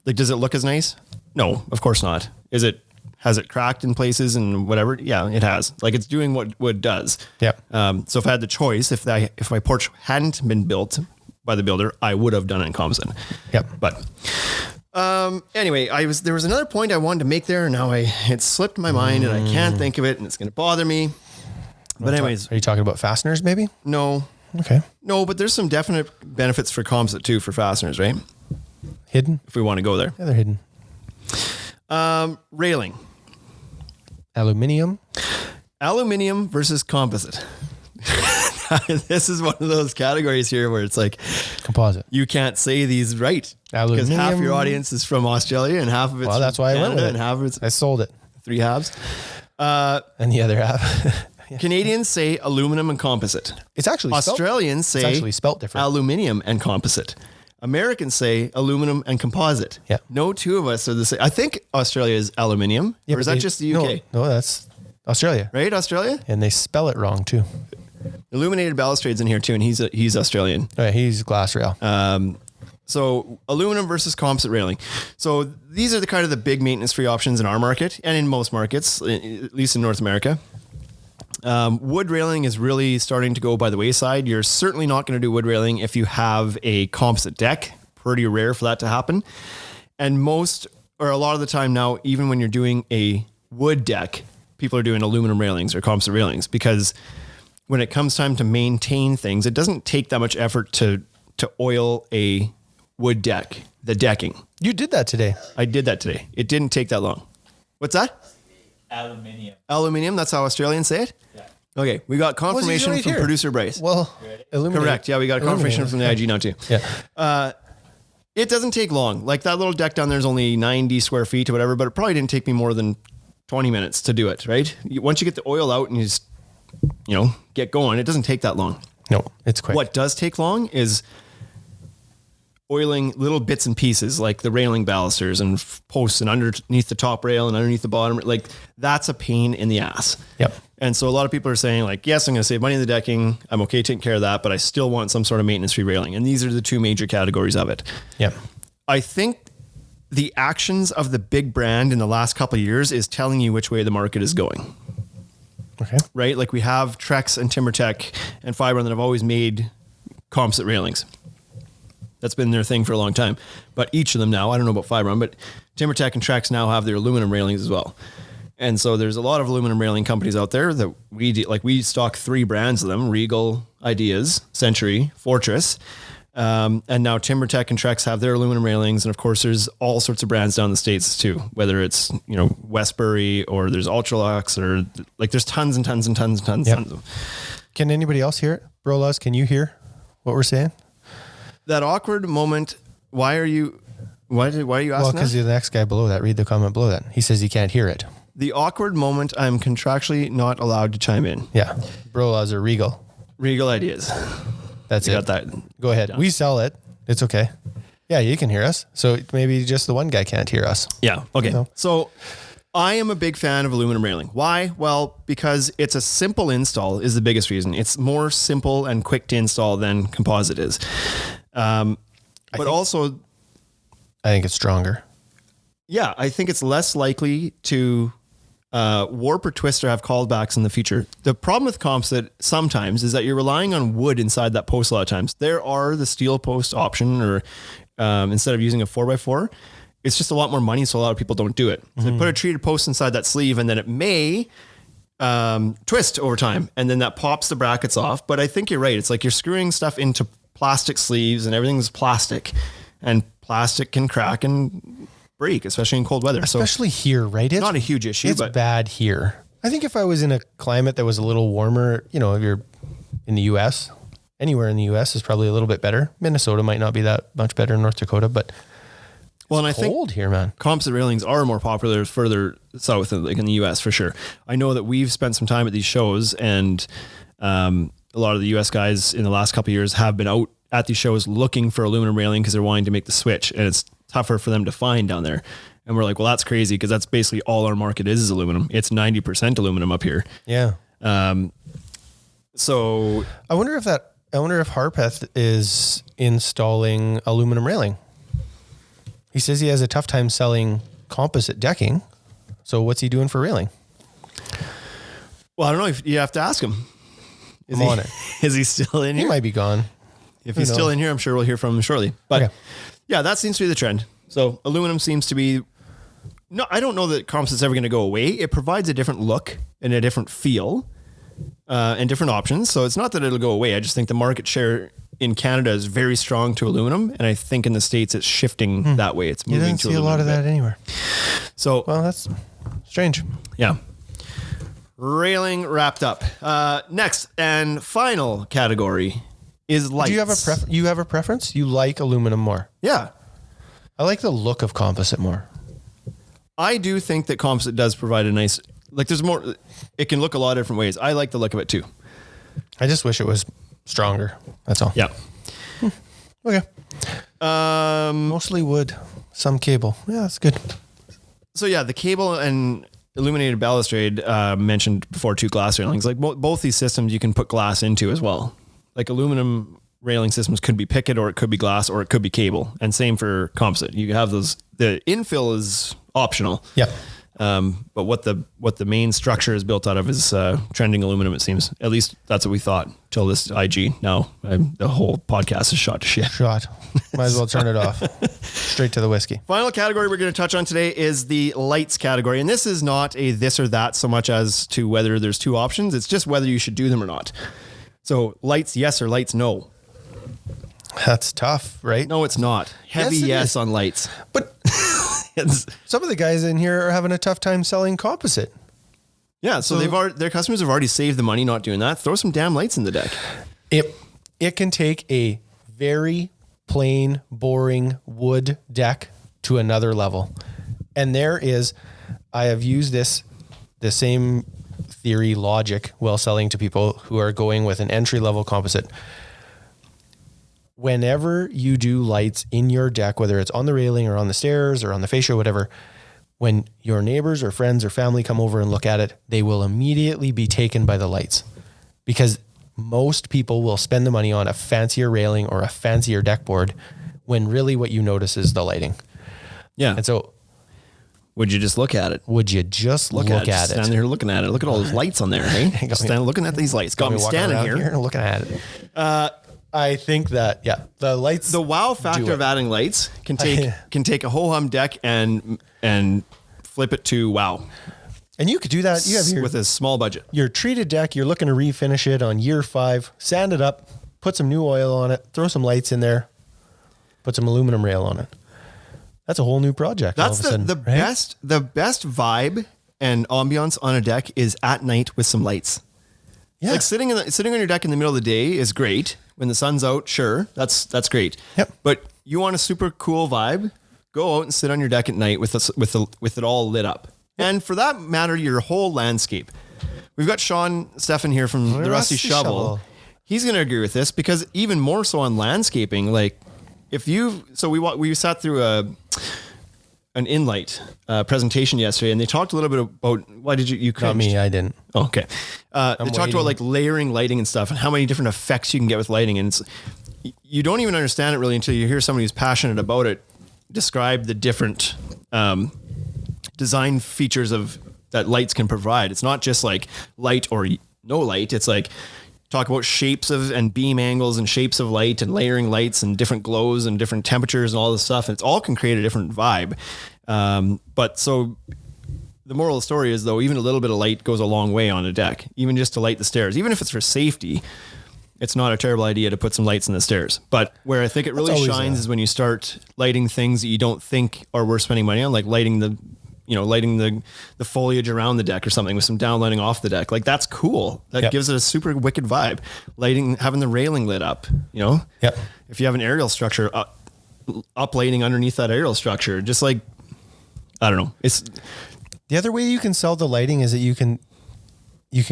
like, does it look as nice? No, of course not. Has it cracked in places and whatever? Yeah, it has. Like it's doing what wood does. Yeah. So if I had the choice, if my porch hadn't been built by the builder, I would have done it in composite. Yep. But anyway, there was another point I wanted to make there, and now it slipped my mind, and I can't think of it, and it's going to bother me. But anyways, are you talking about fasteners? Maybe. No. Okay. No, but there's some definite benefits for composite too for fasteners, right? Hidden. If we want to go there. Yeah, they're hidden. Railing. Aluminium Versus composite. This is one of those categories here where it's like composite. You can't say these right because half of your audience is from Australia and half of it's that's why Canada I went with it. And half of it's I sold it. 3 halves. And the other half. Canadians say aluminum and composite. It's actually Australians say it's actually spelt different. Aluminium and composite. Americans say aluminum and composite. Yeah. No two of us are the same. I think Australia is aluminium. Or is that just the UK? No, that's Australia. Right, Australia? And they spell it wrong too. Illuminated Balustrade's in here too, and he's Australian. Oh, yeah, he's glass rail. So aluminum versus composite railing. So these are the big maintenance-free options in our market and in most markets, at least in North America. Wood railing is really starting to go by the wayside. You're certainly not going to do wood railing if you have a composite deck. Pretty rare for that to happen. And a lot of the time now, even when you're doing a wood deck, people are doing aluminum railings or composite railings because when it comes time to maintain things, it doesn't take that much effort to oil a wood deck, the decking. You did that today. I did that today. It didn't take that long. What's that? Aluminium. That's how Australians say it? Yeah. Okay. We got confirmation from producer Bryce. Well, correct. Yeah. We got confirmation from the IG now too. Yeah. It doesn't take long. Like that little deck down there is only 90 square feet or whatever, but it probably didn't take me more than 20 minutes to do it. Right. Once you get the oil out and you just, get going, it doesn't take that long. No, it's quick. What does take long is oiling little bits and pieces like the railing balusters and posts and underneath the top rail and underneath the bottom. Like that's a pain in the ass. Yep. And so a lot of people are saying like, yes, I'm going to save money on the decking. I'm okay taking care of that, but I still want some sort of maintenance-free railing. And these are the two major categories of it. Yep. I think the actions of the big brand in the last couple of years is telling you which way the market is going. Okay. Right? Like we have Trex and TimberTech and Fibron that have always made composite railings. That's been their thing for a long time. But each of them now, I don't know about Fibron, but TimberTech and Trex now have their aluminum railings as well. And so there's a lot of aluminum railing companies out there that we stock 3 brands of them: Regal, Ideas, Century, Fortress. And now TimberTech and Trex have their aluminum railings. And of course there's all sorts of brands down in the States too, whether it's, Westbury or there's Ultralux or like there's tons and tons and tons and tons. Yep. Tons of. Can anybody else hear it? Brolas, can you hear what we're saying? That awkward moment. Why are you asking Well, because the next guy below that, read the comment below that. He says he can't hear it. The awkward moment I'm contractually not allowed to chime in. Yeah. Brolas or Regal. Regal Ideas. That's it. Got that. Go ahead. Yeah. We sell it. It's okay. Yeah, you can hear us. So maybe just the one guy can't hear us. Yeah. Okay. No. So I am a big fan of aluminum railing. Why? Well, because it's a simple install is the biggest reason. It's more simple and quick to install than composite is. But also I think it's stronger. Yeah, I think it's less likely to warp or twist or have callbacks in the future. The problem with composite sometimes is that you're relying on wood inside that post a lot of times. There are the steel post option, or instead of using a 4x4, it's just a lot more money, so a lot of people don't do it. So they put a treated post inside that sleeve, and then it may twist over time, and then that pops the brackets off. But I think you're right. It's like you're screwing stuff into plastic sleeves, and everything's plastic, and plastic can crack and break, especially in cold weather. Especially here, right? It's not a huge issue, it's but bad here. I think if I was in a climate that was a little warmer, if you're in the U.S., anywhere in the U.S. is probably a little bit better. Minnesota might not be that much better in North Dakota, but and I cold think here, man. Composite railings are more popular further south, like in the U.S. for sure. I know that we've spent some time at these shows, and a lot of the U.S. guys in the last couple of years have been out at these shows looking for aluminum railing because they're wanting to make the switch, and it's tougher for them to find down there. And we're like, well, that's crazy, because that's basically all our market is aluminum. It's 90% aluminum up here. Yeah. So I wonder if Harpeth is installing aluminum railing. He says he has a tough time selling composite decking. So what's he doing for railing? Well, I don't know. If you have to ask him. I'm on it. Is he still in here? He might be gone. If he's still in here, I'm sure we'll hear from him shortly. But Okay. yeah, that seems to be the trend. So aluminum seems to be, no, I don't know that composite's ever going to go away. It provides a different look and a different feel and different options. So it's not that it'll go away. I just think the market share in Canada is very strong to aluminum. And I think in the States it's shifting that way. It's You moving don't to see a aluminum. lot of that anywhere. So, Well, that's strange. yeah. Railing wrapped up. Next and final category is lights. Do you have a preference? You like aluminum more? Yeah. I like the look of composite more. I do think that composite does provide a nice, like there's more, it can look a lot of different ways. I like the look of it too. I just wish it was stronger. That's all. Yeah. Okay. Mostly wood, some cable. Yeah, that's good. So yeah, the cable and illuminated balustrade mentioned before, two glass railings. Like both these systems you can put glass into as well. Like aluminum railing systems could be picket, or it could be glass, or it could be cable. And same for composite. You have those. The infill is optional. Yeah. But what the main structure is built out of is trending aluminum, it seems. At least that's what we thought till this IG. Now the whole podcast is shot to shit. Shot. Might as well turn it off. Straight to the whiskey. Final category we're going to touch on today is the lights category. And this is not a this or that so much as to whether there's two options. It's just whether you should do them or not. So lights yes or lights no. That's tough, right? No, it's not. Heavy yes on lights. But some of the guys in here are having a tough time selling composite. Yeah, so their customers have already saved the money not doing that. Throw some damn lights in the deck. It can take a very plain, boring wood deck to another level. And I have used the same theory, logic, while selling to people who are going with an entry-level composite. Whenever you do lights in your deck, whether it's on the railing or on the stairs or on the fascia or whatever, when your neighbors or friends or family come over and look at it, they will immediately be taken by the lights, because most people will spend the money on a fancier railing or a fancier deck board when really what you notice is the lighting. Yeah. And so would you just look at it? would you just look at it? Stand there looking at it. Look at all those lights on there, hey? Just stand looking at these lights. Got me standing here and looking at it. I think that, the lights. The wow factor of adding lights can take a ho-hum deck and flip it to wow. And you could do that. You have with a small budget. Your treated deck, you're looking to refinish it on year 5, sand it up, put some new oil on it, throw some lights in there, put some aluminum rail on it. That's a whole new project. That's the best vibe and ambiance on a deck is at night with some lights. Yeah. Like sitting on your deck in the middle of the day is great. When the sun's out, sure, that's great. Yep. But you want a super cool vibe? Go out and sit on your deck at night with it all lit up. Yep. And for that matter, your whole landscape. We've got Sean Steffen here from the Rusty Shovel. He's going to agree with this, because even more so on landscaping, like we sat through an Inlight presentation yesterday, and they talked a little bit about why did you cringed? Not me, I didn't. Oh, okay. They talked about like layering lighting and stuff, and how many different effects you can get with lighting, and you don't even understand it really until you hear somebody who's passionate about it describe the different design features of that lights can provide. It's not just like light or no light. It's like talk about shapes of and beam angles and shapes of light and layering lights and different glows and different temperatures and all this stuff. And it's all can create a different vibe. But so the moral of the story is, though, even a little bit of light goes a long way on a deck, even just to light the stairs. Even if it's for safety, it's not a terrible idea to put some lights in the stairs. But where I think it really shines is when you start lighting things that you don't think are worth spending money on, like lighting the foliage around the deck or something with some downlighting off the deck. Like, that's cool. That gives it a super wicked vibe. Having the railing lit up, Yep. If you have an aerial structure, up lighting underneath that aerial structure, just like, I don't know. It's the other way you can sell the lighting is that you can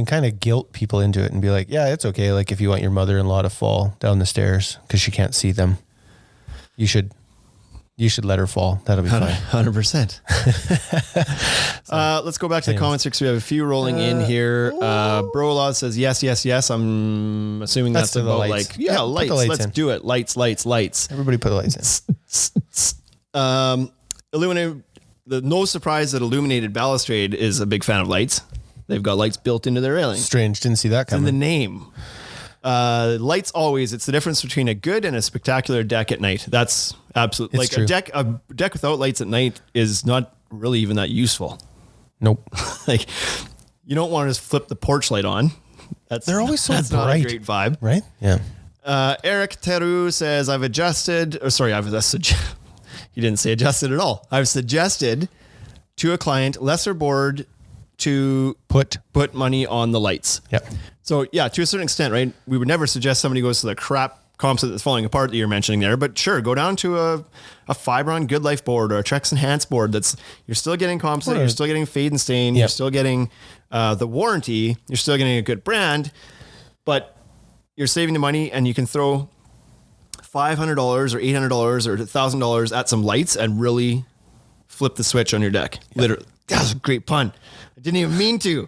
kind of guilt people into it and be like, yeah, it's okay. Like, if you want your mother-in-law to fall down the stairs because she can't see them, you should let her fall. That'll be fine. 100%. Let's go back to the comments here because we have a few rolling in here. Brolod says, yes. I'm assuming that's about lights. like, lights. Let's in. do it. Lights. Everybody put the lights in. No surprise that Illuminated Balustrade is a big fan of lights. They've got lights built into their railing. Strange. Didn't see that It's in coming. the name. Lights always. It's the difference between a good and a spectacular deck at night. That's absolutely like true. a deck without lights at night is not really even that useful. Nope. Like, you don't want to just flip the porch light on. They're always so that's bright. not a great vibe. Right? Yeah. Eric Teru says, he didn't say adjusted at all. I've suggested to a client lesser board to put money on the lights. Yep. So yeah, to a certain extent, right? We would never suggest somebody goes to the crap composite that's falling apart that you're mentioning there, but sure, go down to a Fibron Good Life board or a Trex Enhanced board you're still getting composite, you're still getting fade and stain, you're still getting the warranty, you're still getting a good brand, but you're saving the money and you can throw $500 or $800 or $1,000 at some lights and really flip the switch on your deck. Yep. Literally. That was a great pun. I didn't even mean to.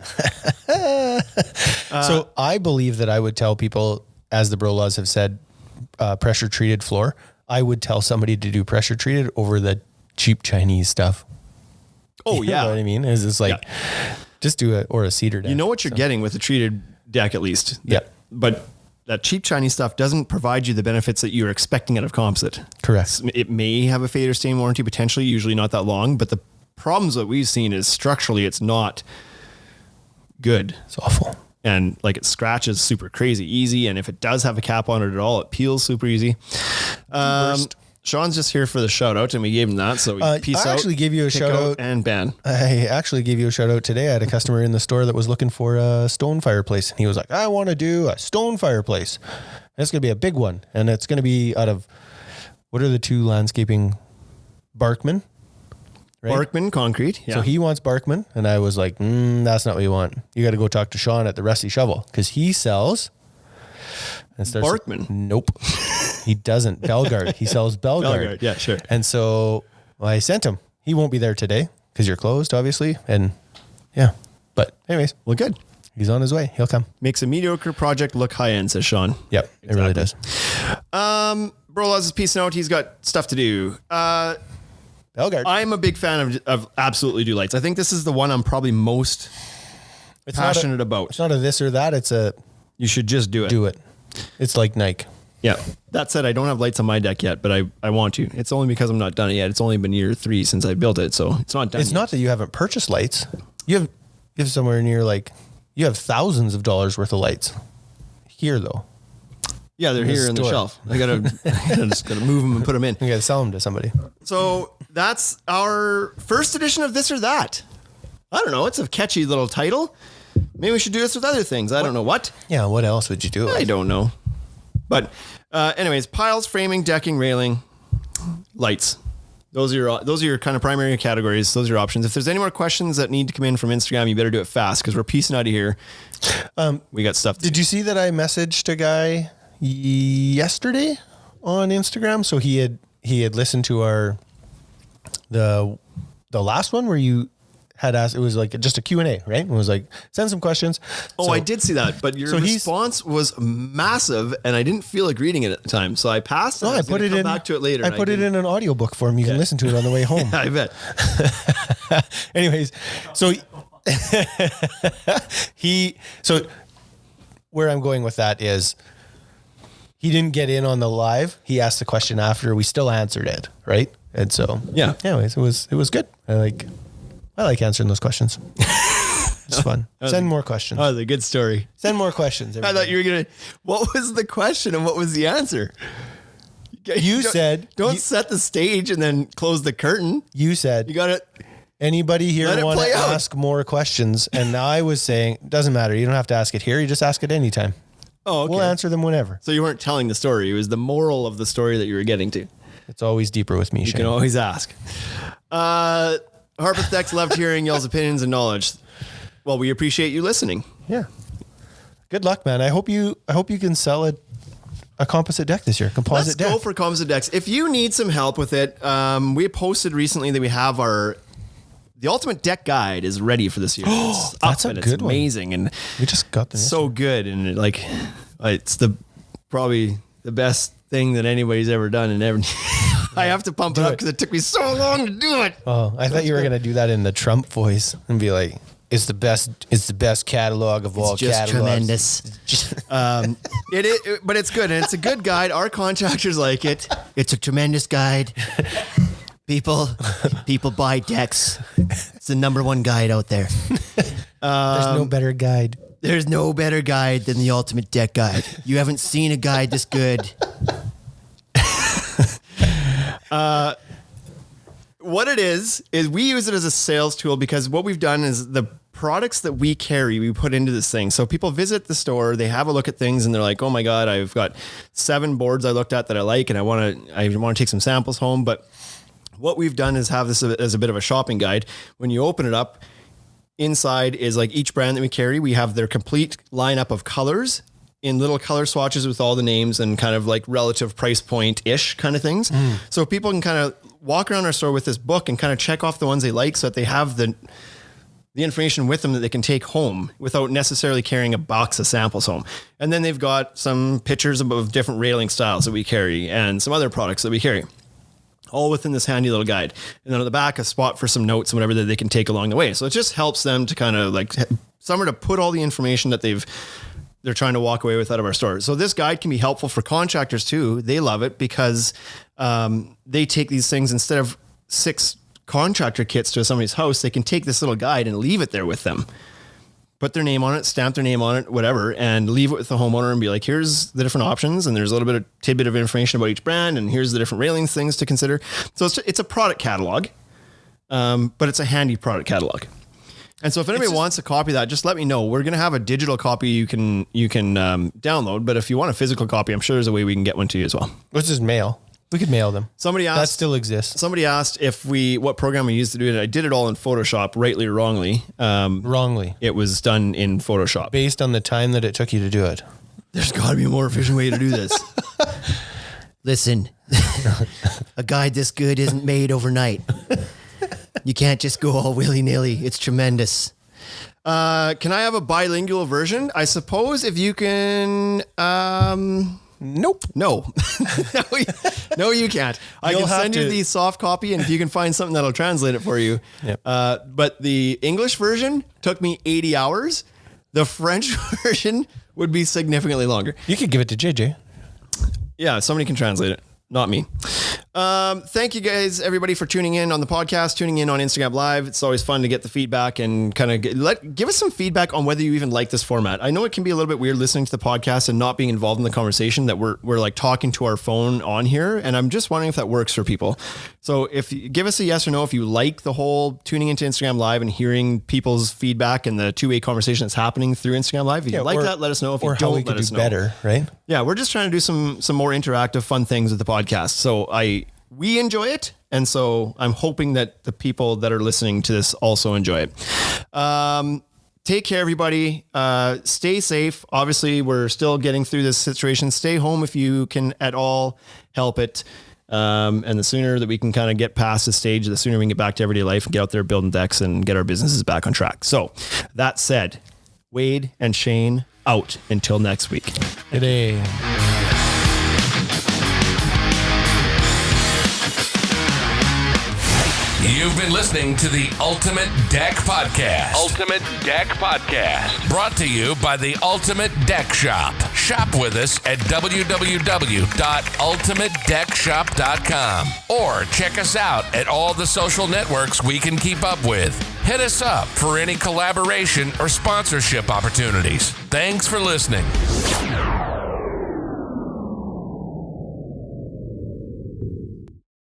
So I believe that I would tell people, as the Brolaws have said, pressure treated floor. I would tell somebody to do pressure treated over the cheap Chinese stuff. Oh, You know what I mean? Is it's like, just do it, or a cedar deck. You know what you're getting with a treated deck, at least. Yeah. But that cheap Chinese stuff doesn't provide you the benefits that you're expecting out of composite. Correct. It may have a fade or stain warranty, potentially, usually not that long, but the problems that we've seen is structurally it's not good. It's awful. And like, it scratches super crazy easy. And if it does have a cap on it at all, it peels super easy. Sean's just here for the shout out and we gave him that. So peace out. I actually gave you a shout out and ban. I actually gave you a shout out today. I had a customer in the store that was looking for a stone fireplace, and he was like, I want to do a stone fireplace. And it's going to be a big one. And it's going to be out of, what are the two landscaping? Barkman. Right? Barkman concrete. Yeah. So he wants Barkman, and I was like, that's not what you want. You got to go talk to Sean at the Rusty Shovel, because he sells Barkman. Nope, he doesn't. Belgard. He sells Belgard. Yeah, sure. And so I sent him. He won't be there today because you're closed, obviously. And yeah, but anyways, Well, good. he's on his way. He'll come. Makes a mediocre project look high end, says Sean. Yep, it really does. Brolaz is peacing out. He's got stuff to do. Belgard. I'm a big fan of absolutely do lights. I think this is the one I'm probably most passionate about. It's not a this or that. It's a You should just do it. do it. It's like Nike. Yeah. That said, I don't have lights on my deck yet, but I want to. It's only because I'm not done it yet. It's only been year 3 since I built it, so it's not done It's yet. not that you haven't purchased lights. You have somewhere near you have thousands of dollars worth of lights here, though. Yeah, they're here in the store. shelf. I just gotta move them and put them in. You got to sell them to somebody. So that's our first edition of This or That. I don't know. It's a catchy little title. Maybe we should do this with other things. I don't know what. Yeah, what else would you do? I don't know. But anyways, piles, framing, decking, railing, lights. Those are your kind of primary categories. Those are your options. If there's any more questions that need to come in from Instagram, you better do it fast because we're piecing out of here. We got stuff. Did you see that I messaged a guy yesterday on Instagram? So he had listened to the last one where you had asked, it was like just a Q&A, right? It was like, send some questions. Oh, So- I did see that, but your So he's- response was massive, and I didn't feel like reading it at the time, so I passed. No, and I was put gonna it come in. back to it later. I and put it in an audiobook for him. You can listen to it on the way home. I bet. Anyways, so so where I'm going with that is he didn't get in on the live. He asked the question after. We still answered it, right? And so Yeah. Anyways, it was good. I like answering those questions. It's fun. Send more questions. Oh, the good story. Send more questions. I thought you were gonna. What was the question and what was the answer? You said don't set the stage and then close the curtain. You said You got it. anybody here Let it want to play out. ask more questions, and I was saying doesn't matter. You don't have to ask it here. You just ask it anytime. Oh, okay. We'll answer them whenever. So you weren't telling the story. It was the moral of the story that you were getting to. It's always deeper with me, You Shane. can always ask. Harpeth Decks loved hearing y'all's opinions and knowledge. Well, we appreciate you listening. Yeah. Good luck, man. I hope you can sell a composite deck this year. Composite Let's deck. go for composite decks. If you need some help with it, we posted recently that we have the ultimate deck guide is ready for this year. It's That's up a and good it's one. amazing and We just got the so good, and it's probably the best thing that anybody's ever done, and ever. I have to pump it up because it took me so long to do it. Oh, I thought you were gonna do that in the Trump voice and be like, "It's the best catalog of all catalogs." tremendous. But it's good, and it's a good guide. Our contractors like it. It's a tremendous guide. People buy decks. It's the number one guide out there. There's no better guide. There's no better guide than the ultimate deck guide. You haven't seen a guide this good. What it is we use it as a sales tool because what we've done is the products that we carry, we put into this thing. So people visit the store, they have a look at things and they're like, oh my God, I've got 7 boards I looked at that I like and I want to take some samples home. But what we've done is have this as a bit of a shopping guide. When you open it up, inside is like each brand that we carry. We have their complete lineup of colors in little color swatches with all the names and kind of like relative price point-ish kind of things. So people can kind of walk around our store with this book and kind of check off the ones they like so that they have the information with them that they can take home without necessarily carrying a box of samples home. And then they've got some pictures of different railing styles that we carry and some other products that we carry, all within this handy little guide. And then on the back, a spot for some notes and whatever that they can take along the way. So it just helps them to kind of like somewhere to put all the information that they're trying to walk away with out of our store. So this guide can be helpful for contractors too. They love it because they take these things instead of 6 contractor kits to somebody's house. They can take this little guide and leave it there with them, put their name on it, stamp their name on it, whatever, and leave it with the homeowner and be like, here's the different options. And there's a little bit of tidbit of information about each brand. And here's the different railings things to consider. So it's a product catalog, but it's a handy product catalog. And so if anybody wants a copy of that, just let me know. We're going to have a digital copy you can download, but if you want a physical copy, I'm sure there's a way we can get one to you as well. Let's just mail. We could mail them. Somebody asked. That still exists. Somebody asked what program we used to do it. I did it all in Photoshop, rightly or wrongly. Wrongly. It was done in Photoshop. Based on the time that it took you to do it. There's got to be a more efficient way to do this. Listen, a guide this good isn't made overnight. You can't just go all willy-nilly. It's tremendous. Can I have a bilingual version? I suppose if you can... Nope. No. No, you can't. I You'll can have send you to- the soft copy, and if you can find something that'll translate it for you. Yep. But the English version took me 80 hours. The French version would be significantly longer. You could give it to JJ. Yeah, somebody can translate it. Not me. Thank you guys, everybody, for tuning in on the podcast, tuning in on Instagram Live. It's always fun to get the feedback and kind of give us some feedback on whether you even like this format. I know it can be a little bit weird listening to the podcast and not being involved in the conversation, that we're like talking to our phone on here. And I'm just wondering if that works for people. So if you give us a yes or no, if you like the whole tuning into Instagram Live and hearing people's feedback and the two-way conversation that's happening through Instagram Live. If you like that, let us know. If you or how we don't, could let us do know. better, right? Yeah, we're just trying to do some more interactive, fun things with the podcast. So we enjoy it, and so I'm hoping that the people that are listening to this also enjoy it. Take care, everybody. Stay safe. Obviously, we're still getting through this situation. Stay home if you can at all help it. And the sooner that we can kind of get past this stage, the sooner we can get back to everyday life and get out there building decks and get our businesses back on track. So that said, Wade and Shane out until next week. Today. You've been listening to the Ultimate Deck Podcast. Ultimate Deck Podcast. Brought to you by the Ultimate Deck Shop. Shop with us at www.ultimatedeckshop.com or check us out at all the social networks we can keep up with. Hit us up for any collaboration or sponsorship opportunities. Thanks for listening.